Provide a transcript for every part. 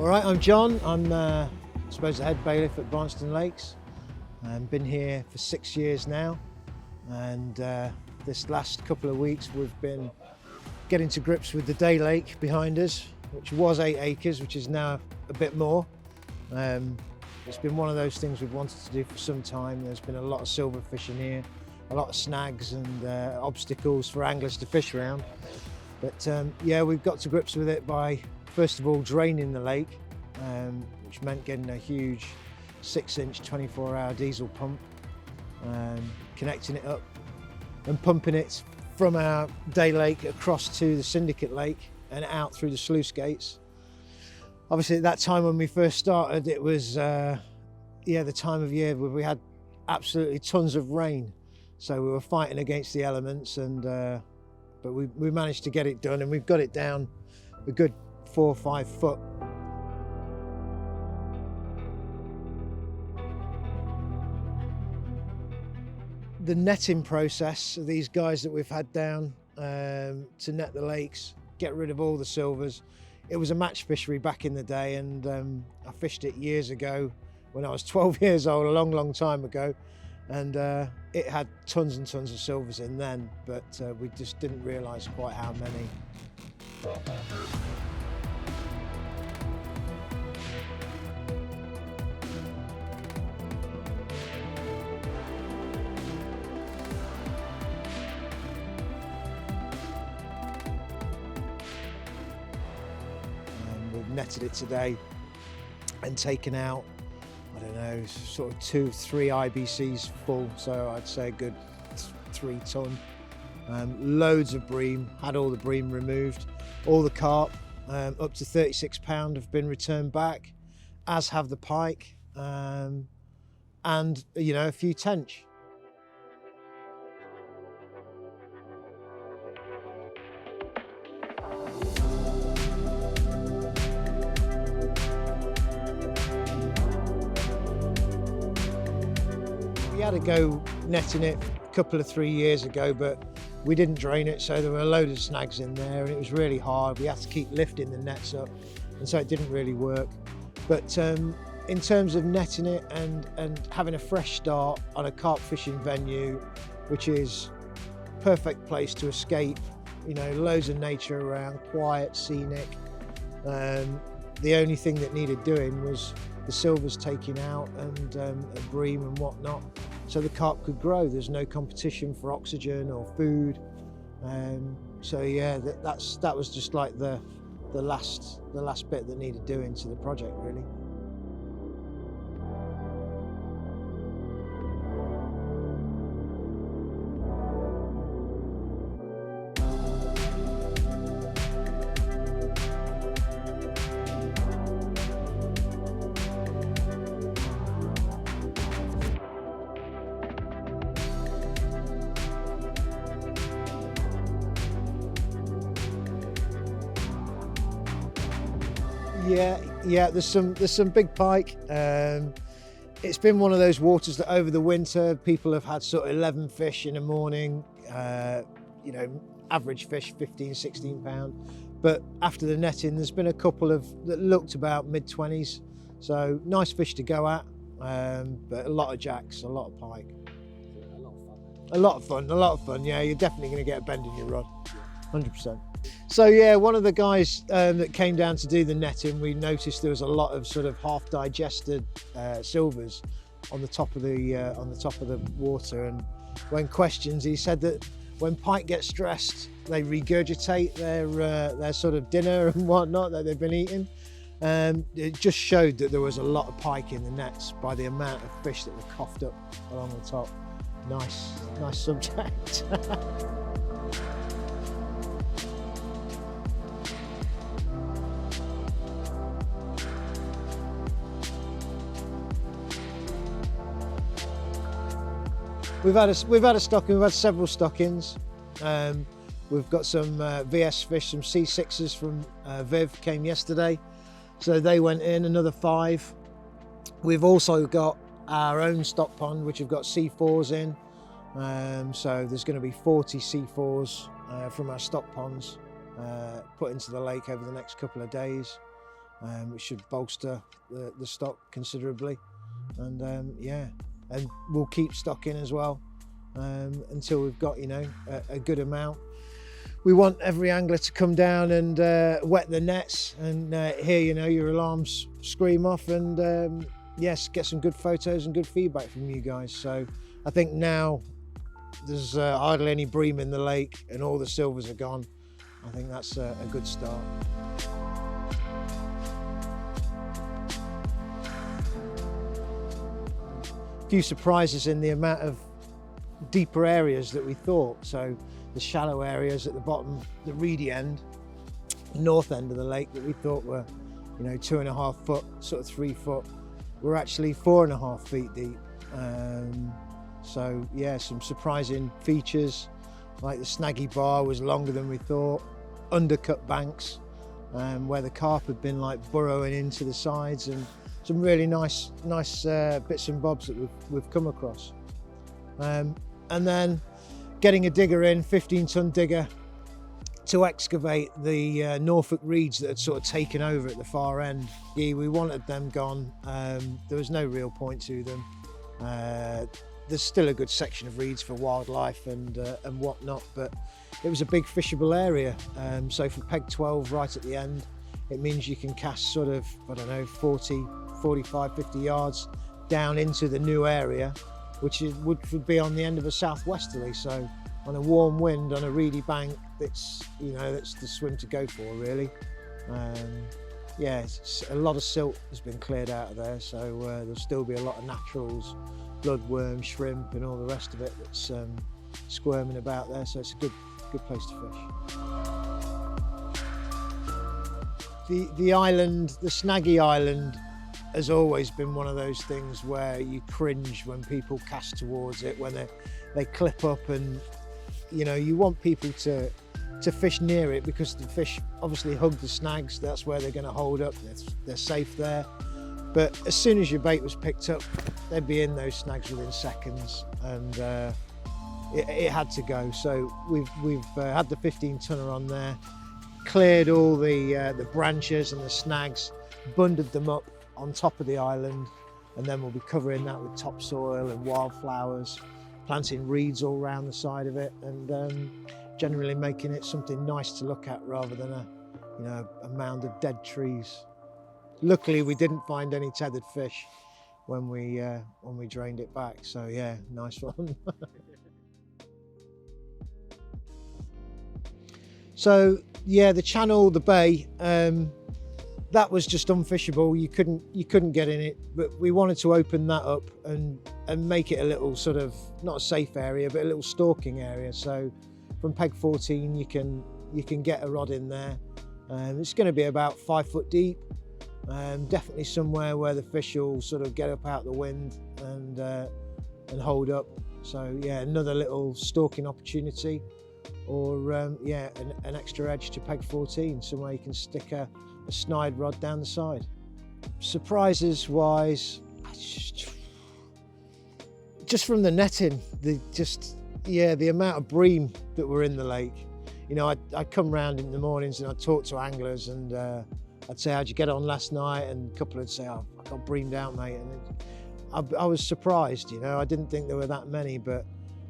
All right, I'm John. I'm I suppose the head bailiff at Barnstone Lakes. I've been here for 6 years now, and this last couple of weeks we've been getting to grips with the day lake behind us, which was 8 acres, which is now a bit more. It's been one of those things we've wanted to do for some time. There's been a lot of silver fishing here, a lot of snags and obstacles for anglers to fish around. But yeah, we've got to grips with it by first of all draining the lake, which meant getting a huge 6-inch 24-hour diesel pump, connecting it up and pumping it from our day lake across to the syndicate lake and out through the sluice gates. Obviously at that time when we first started, it was the time of year where we had absolutely tons of rain, so we were fighting against the elements, and but we managed to get it done, and we've got it down a good 4 or 5 foot. The netting process, these guys that we've had down to net the lakes, get rid of all the silvers. It was a match fishery back in the day, and I fished it years ago when I was 12 years old, a long time ago, and it had tons and tons of silvers in then, but we just didn't realise quite how many. We've netted it today and taken out, I don't know, sort of 2-3 IBCs full, so I'd say a good 3 ton. Loads of bream, had all the bream removed. All the carp, up to 36 pound, have been returned back, as have the pike, and a few tench. We had a go netting it a couple of 3 years ago, but we didn't drain it, so there were a load of snags in there, and it was really hard. We had to keep lifting the nets up, and so it didn't really work. But in terms of netting it and having a fresh start on a carp fishing venue, which is perfect place to escape, loads of nature around, quiet, scenic. The only thing that needed doing was the silvers taking out and bream and whatnot, so the carp could grow. There's no competition for oxygen or food, so yeah, that was just like the last bit that needed doing to the project, really. Yeah, there's some big pike. It's been one of those waters that over the winter people have had sort of 11 fish in the morning, average fish 15-16 pound, but after the netting there's been a couple that looked about mid-20s, so nice fish to go at, but a lot of jacks, a lot of pike. A lot of fun. Yeah, you're definitely going to get a bend in your rod, 100%. So yeah, one of the guys that came down to do the netting, we noticed there was a lot of sort of half digested silvers on the top of the water, and when questioned, he said that when pike get stressed, they regurgitate their sort of dinner and whatnot that they've been eating. It just showed that there was a lot of pike in the nets by the amount of fish that were coughed up along the top. Nice subject. We've had a stocking. We've had several stockings. We've got some VS fish, some C6s from Viv came yesterday, so they went in, another 5. We've also got our own stock pond, which have got C4s in. So there's going to be 40 C4s from our stock ponds put into the lake over the next couple of days. which should bolster the stock considerably. And yeah, and we'll keep stocking as well until we've got, you know, a good amount. We want every angler to come down and wet the nets and hear, you know, your alarms scream off, and yes, get some good photos and good feedback from you guys. So I think now there's hardly any bream in the lake and all the silvers are gone. I think that's a good start. A few surprises in the amount of deeper areas that we thought. So the shallow areas at the bottom, the reedy end, north end of the lake that we thought were, you know, 2.5 foot, sort of 3 foot, were actually 4.5 feet deep. So yeah, some surprising features, like the snaggy bar was longer than we thought, undercut banks where the carp had been like burrowing into the sides, and some really nice bits and bobs that we've come across. And then getting a digger in, 15-ton digger, to excavate the Norfolk reeds that had sort of taken over at the far end. Yeah, we wanted them gone. There was no real point to them. There's still a good section of reeds for wildlife and whatnot, but it was a big fishable area. So for peg 12 right at the end, it means you can cast sort of, I don't know, 40, 45, 50 yards down into the new area, which would be on the end of a southwesterly. So on a warm wind, on a reedy bank, that's, you know, that's the swim to go for, really. Yeah, a lot of silt has been cleared out of there, so there'll still be a lot of naturals, bloodworm, shrimp, and all the rest of it that's squirming about there. So it's a good place to fish. The island, the snaggy island, has always been one of those things where you cringe when people cast towards it, when they clip up, and you know, you want people to fish near it because the fish obviously hug the snags. That's where they're going to hold up. They're safe there. But as soon as your bait was picked up, they'd be in those snags within seconds, and it had to go. So we've had the 15-tonner on there, cleared all the branches and the snags, bundled them up on top of the island, and then we'll be covering that with topsoil and wildflowers, planting reeds all around the side of it, and generally making it something nice to look at rather than a mound of dead trees. Luckily, we didn't find any tethered fish when we drained it back. So yeah, nice one. So yeah, the channel, the bay, that was just unfishable. You couldn't get in it, but we wanted to open that up and make it a little sort of, not a safe area, but a little stalking area. So from peg 14, you can get a rod in there. It's going to be about 5 foot deep. Definitely somewhere where the fish will sort of get up out the wind and hold up. So yeah, another little stalking opportunity, or yeah, an extra edge to peg 14, somewhere you can stick a snide rod down the side. Surprises wise, just from the netting, the amount of bream that were in the lake. You know, I'd come round in the mornings and I'd talk to anglers, and I'd say, how'd you get on last night? And a couple would say, oh, I got breamed out, mate. And I was surprised, you know, I didn't think there were that many, but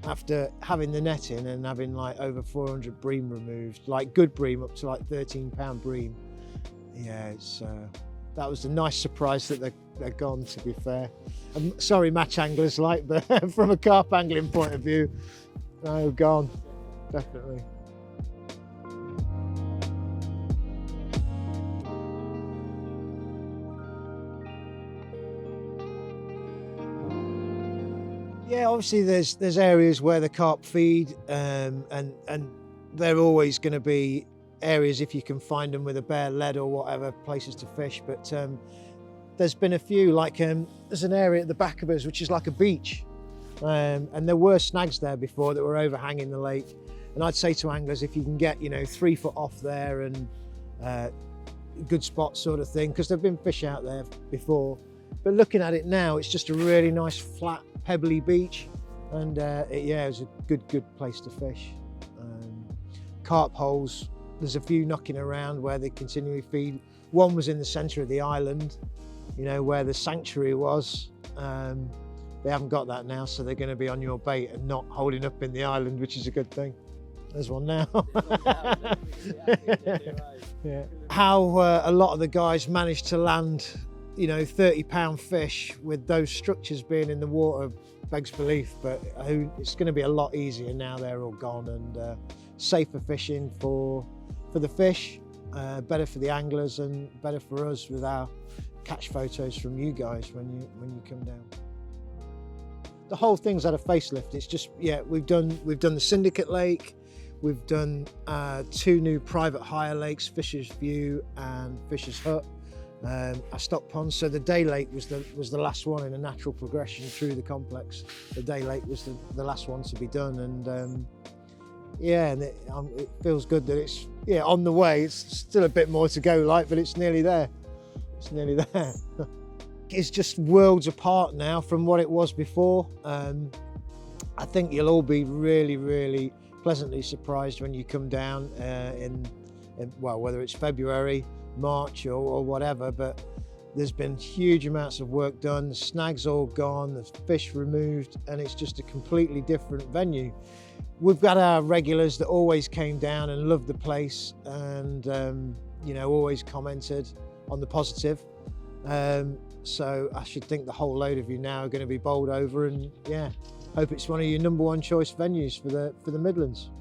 after having the net in and having like over 400 bream removed, like good bream up to like 13-pound bream, yeah, that was a nice surprise that they're gone, to be fair. I'm sorry, match anglers, like, but from a carp angling point of view, no, gone, definitely. Yeah, obviously there's areas where the carp feed, and they're always going to be areas, if you can find them with a bare lead or whatever, places to fish. But there's been a few, like there's an area at the back of us which is like a beach, and there were snags there before that were overhanging the lake. And I'd say to anglers, if you can get 3 foot off there and good spot sort of thing, because there've been fish out there before. But looking at it now, it's just a really nice flat pebbly beach, and yeah, it was a good place to fish. Carp holes, there's a few knocking around where they continually feed One was in the centre of the island, you know, where the sanctuary was. They haven't got that now, so they're going to be on your bait and not holding up in the island, which is a good thing. There's one now. Yeah. How a lot of the guys managed to land, you know, 30-pound fish with those structures being in the water begs belief, but it's going to be a lot easier now they're all gone, and safer fishing for the fish, better for the anglers and better for us with our catch photos from you guys when you come down. The whole thing's had a facelift. It's just, yeah, we've done the Syndicate Lake, we've done 2 new private hire lakes, Fisher's View and Fisher's Hut. Our stock ponds. So the Day Lake was the last one in a natural progression through the complex. The Day Lake was the last one to be done, and yeah, and it feels good that it's on the way. It's still a bit more to go, but it's nearly there. It's nearly there. It's just worlds apart now from what it was before. I think you'll all be really, really pleasantly surprised when you come down in well, whether it's February, March or whatever, but there's been huge amounts of work done. The snag's all gone, the fish removed, and it's just a completely different venue. We've got our regulars that always came down and loved the place, and you know, always commented on the positive. So I should think the whole load of you now are going to be bowled over, and yeah, hope it's one of your #1 choice venues for the Midlands.